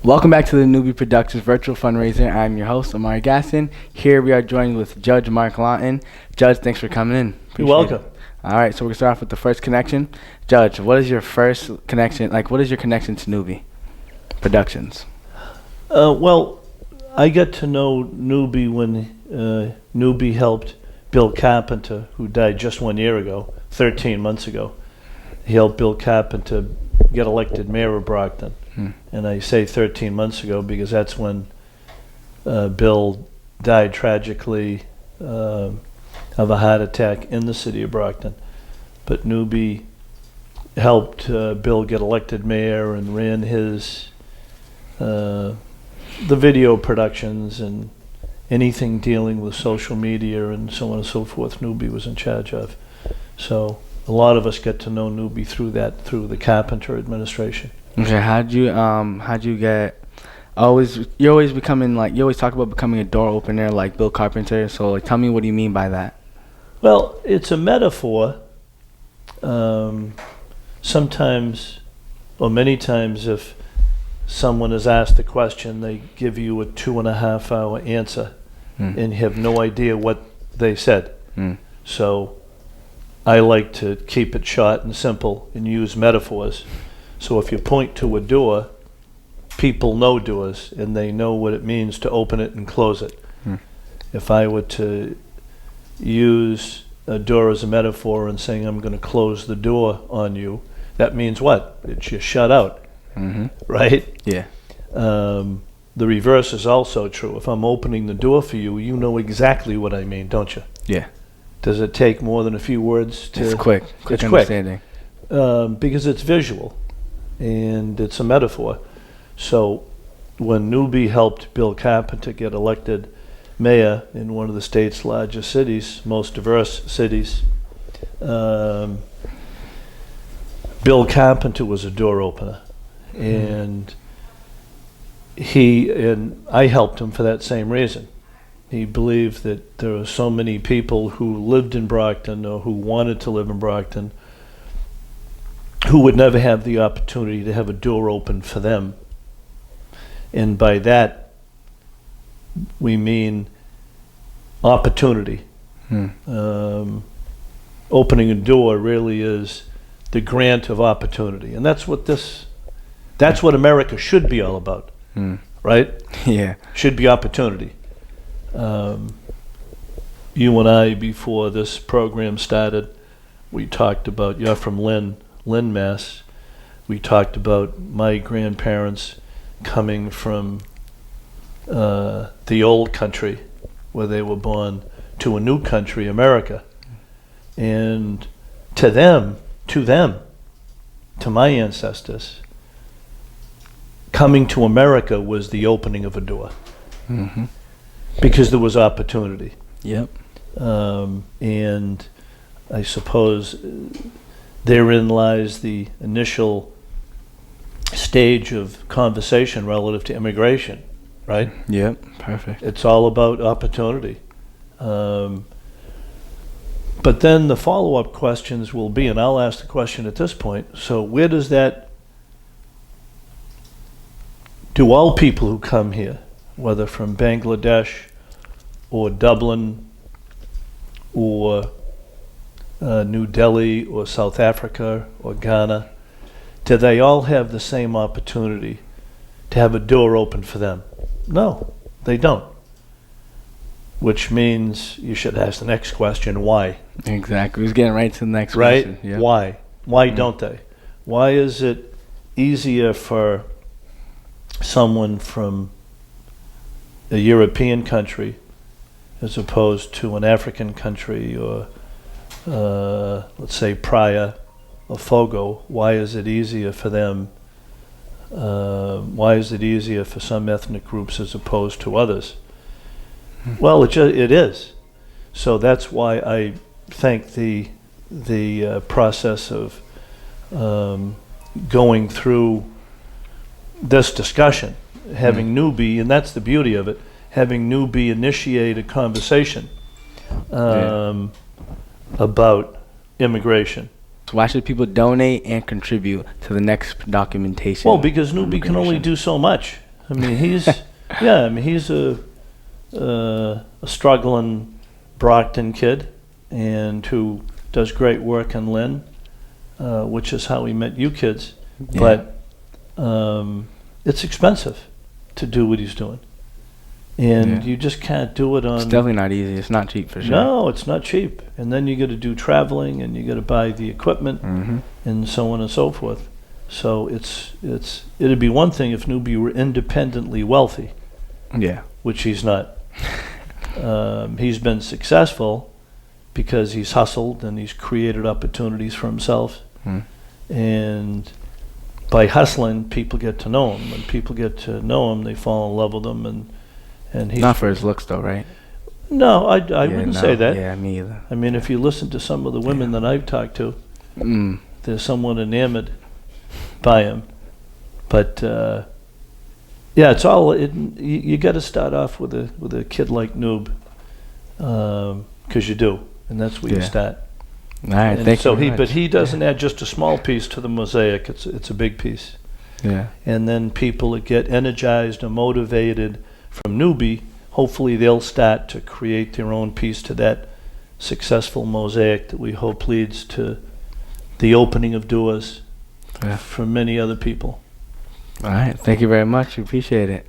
Welcome back to the Newbie Productions virtual fundraiser. I'm your host, Amari Gasson. Here we are joined with Judge Mark Lawton. Judge, thanks for coming in. You're welcome. All right, so we're going to start off with the first connection. Judge, what is your first connection, what is your connection to Newbie Productions? Well, I got to know Newbie when Newbie helped Bill Carpenter, who died just 1 year ago, 13 months ago. He helped Bill Carpenter get elected mayor of Brockton. And I say 13 months ago because that's when Bill died tragically of a heart attack in the city of Brockton. But Newbie helped Bill get elected mayor and ran his the video productions and anything dealing with social media and so on and so forth. Newbie was in charge of. So a lot of us get to know Newbie through the Carpenter administration. Okay, how'd you get you always talk about becoming a door opener like Bill Carpenter, so tell me, what do you mean by that? Well, it's a metaphor. Sometimes, or many times, if someone is asked a question, they give you a 2.5-hour answer and have no idea what they said. So I like to keep it short and simple and use metaphors. So if you point to a door, people know doors and they know what it means to open it and close it. If I were to use a door as a metaphor and saying I'm going to close the door on you, that means what? It's you're shut out, right? Yeah. The reverse is also true. If I'm opening the door for you, you know exactly what I mean, don't you? Yeah. Does it take more than a few words to? It's quick understanding. Because it's visual. And it's a metaphor. So when Newbie helped Bill Carpenter get elected mayor in one of the state's largest cities, most diverse cities, Bill Carpenter was a door opener. And I helped him for that same reason. He believed that there were so many people who lived in Brockton or who wanted to live in Brockton who would never have the opportunity to have a door open for them. And by that, we mean opportunity. Opening a door really is the grant of opportunity. And that's what America should be all about, right? Yeah. Should be opportunity. You and I, before this program started, we talked about, you're from Lynn, Mass. We talked about my grandparents coming from the old country where they were born to a new country, America. And to my ancestors, coming to America was the opening of a door. Because there was opportunity. Yep. And I suppose therein lies the initial stage of conversation relative to immigration, right? Yep, perfect. It's all about opportunity. But then the follow-up questions will be, and I'll ask the question at this point, so where does that, do all people who come here, whether from Bangladesh or Dublin or New Delhi or South Africa or Ghana, do they all have the same opportunity to have a door open for them? No, they don't. Which means you should ask the next question, why? Exactly. We're getting right to the next right? question. Yep. Why? Why don't they? Why is it easier for someone from a European country as opposed to an African country or let's say Praia or Fogo? Why is it easier for them? Why is it easier for some ethnic groups as opposed to others? Well, it is. So that's why I think the process of going through this discussion, having Newbie, and that's the beauty of it, having Newbie initiate a conversation about immigration. So why should people donate and contribute to the next documentation? Well, because Newbie can only do so much. I mean, he's yeah. I mean, he's a struggling Brockton kid, and who does great work in Lynn, which is how he met you kids. Yeah. But it's expensive to do what he's doing, and Yeah. you just can't do it on. It's definitely not easy. It's not cheap for sure. No, it's not cheap, and then you got to do traveling, and you got to buy the equipment, Mm-hmm. and so on and so forth. So it'd be one thing if Newbie were independently wealthy, Yeah. which he's not. He's been successful because he's hustled and he's created opportunities for himself. Mm. And by hustling, people get to know him. When people get to know him, they fall in love with him. And he's Not for his looks though, right? No, I Yeah, wouldn't no. say that. Yeah, me either. I mean, if you listen to some of the women that I've talked to, Mm. they're somewhat enamored by him. But yeah, it's all. You got to start off with a kid like Noob, because you do, and that's where you Yeah. start. All right, And thank so you very but much. he doesn't add just a small piece to the mosaic. It's a big piece. Yeah. And then people that get energized and motivated from Newbie, hopefully they'll start to create their own piece to that successful mosaic that we hope leads to the opening of doors Yeah. for many other people. All right, thank you very much. We appreciate it.